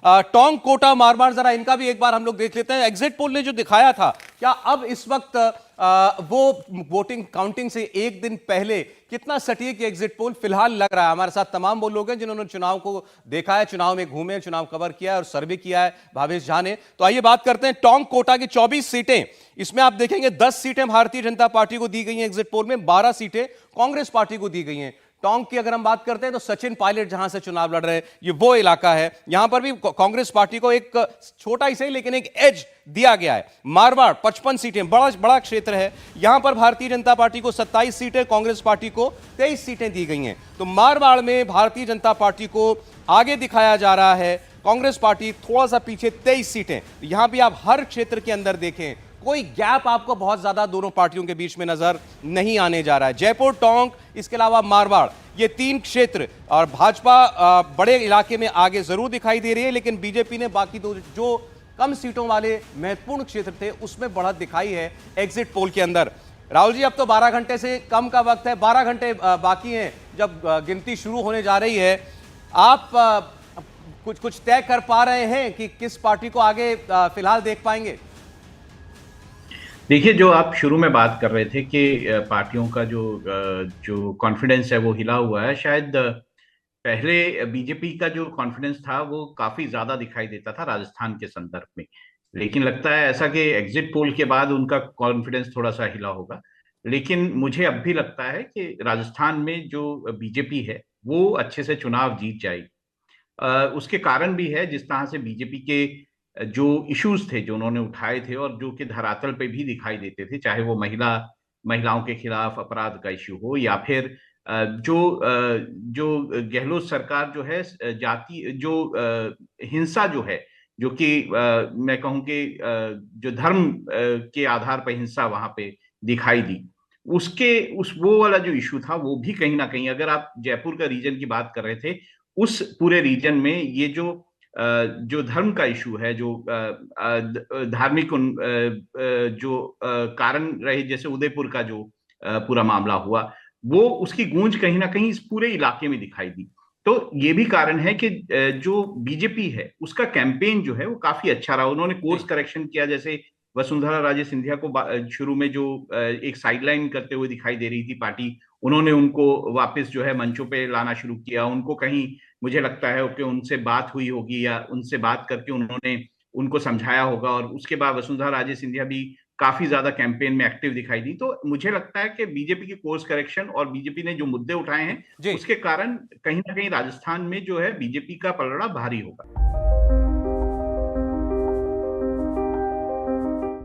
टोंक, कोटा, मारवाड़, जरा इनका भी एक बार हम लोग देख लेते हैं। एग्जिट पोल ने जो दिखाया था, क्या अब इस वक्त वो वोटिंग काउंटिंग से एक दिन पहले कितना सटीक एग्जिट पोल फिलहाल लग रहा है? हमारे साथ तमाम वो लोग हैं जिन्होंने चुनाव को देखा है, चुनाव में घूमे, चुनाव कवर किया है और सर्वे किया है, भावेश झा ने। तो आइए बात करते हैं टोंक कोटा की 24 सीटें। इसमें आप देखेंगे 10 सीटें भारतीय जनता पार्टी को दी गई हैं एग्जिट पोल में, 12 सीटें कांग्रेस पार्टी को दी गई हैं। टोंक की अगर हम बात करते हैं तो सचिन पायलट जहां से चुनाव लड़ रहे हैं, ये वो इलाका है, यहां पर भी कांग्रेस पार्टी को एक छोटा ही सही लेकिन एक एज दिया गया है। मारवाड़ 55 सीटें, बड़ा क्षेत्र है, यहां पर भारतीय जनता पार्टी को 27 सीटें, कांग्रेस पार्टी को 23 सीटें दी गई हैं। तो मारवाड़ में भारतीय जनता पार्टी को आगे दिखाया जा रहा है, कांग्रेस पार्टी थोड़ा सा पीछे, 23 सीटें। यहां भी आप हर क्षेत्र के अंदर देखें, कोई गैप आपको बहुत ज्यादा दोनों पार्टियों के बीच में नजर नहीं आने जा रहा है। जयपुर, टोंक, इसके अलावा मारवाड़, ये 3 क्षेत्र, और भाजपा बड़े इलाके में आगे जरूर दिखाई दे रही है, लेकिन बीजेपी ने बाकी दो जो कम सीटों वाले महत्वपूर्ण क्षेत्र थे उसमें बढ़त दिखाई है एग्जिट पोल के अंदर। राहुल जी, अब तो 12 घंटे से कम का वक्त है, 12 घंटे बाकी हैं जब गिनती शुरू होने जा रही है। आप कुछ तय कर पा रहे हैं कि किस पार्टी को आगे फिलहाल देख पाएंगे? देखिए, जो आप शुरू में बात कर रहे थे कि पार्टियों का जो कॉन्फिडेंस है वो हिला हुआ है, शायद पहले बीजेपी का जो कॉन्फिडेंस था वो काफी ज्यादा दिखाई देता था राजस्थान के संदर्भ में। लेकिन लगता है ऐसा कि एग्जिट पोल के बाद उनका कॉन्फिडेंस थोड़ा सा हिला होगा। लेकिन मुझे अब भी लगता है कि राजस्थान में जो बीजेपी है वो अच्छे से चुनाव जीत जाएगी। उसके कारण भी है, जिस तरह से बीजेपी के जो इश्यूज थे जो उन्होंने उठाए थे और जो कि धरातल पे भी दिखाई देते थे, चाहे वो महिलाओं के खिलाफ अपराध का इश्यू हो, या फिर जो गहलोत सरकार जो है जाति जो हिंसा जो है, जो कि मैं कहूँ कि जो धर्म के आधार पर हिंसा वहां पे दिखाई दी, उस वो वाला जो इशू था वो भी कहीं ना कहीं, अगर आप जयपुर का रीजन की बात कर रहे थे, उस पूरे रीजन में ये जो धर्म का इशू है, जो धार्मिक जो कारण रहे, जैसे उदयपुर का जो पूरा मामला हुआ, वो उसकी गूंज कहीं ना कहीं इस पूरे इलाके में दिखाई दी। तो ये भी कारण है कि जो बीजेपी है उसका कैंपेन जो है वो काफी अच्छा रहा। उन्होंने कोर्स करेक्शन किया, जैसे वसुंधरा राजे सिंधिया को शुरू में जो एक साइडलाइन करते हुए दिखाई दे रही थी पार्टी, उन्होंने उनको वापस जो है मंचों पे लाना शुरू किया। उनको कहीं मुझे लगता है कि उनसे बात हुई होगी या उनसे बात करके उन्होंने उनको समझाया होगा, और उसके बाद वसुंधरा राजे सिंधिया भी काफी ज्यादा कैंपेन में एक्टिव दिखाई दी। तो मुझे लगता है कि बीजेपी की कोर्स करेक्शन और बीजेपी ने जो मुद्दे उठाए हैं जी। उसके कारण कहीं ना कहीं राजस्थान में जो है बीजेपी का पलड़ा भारी होगा।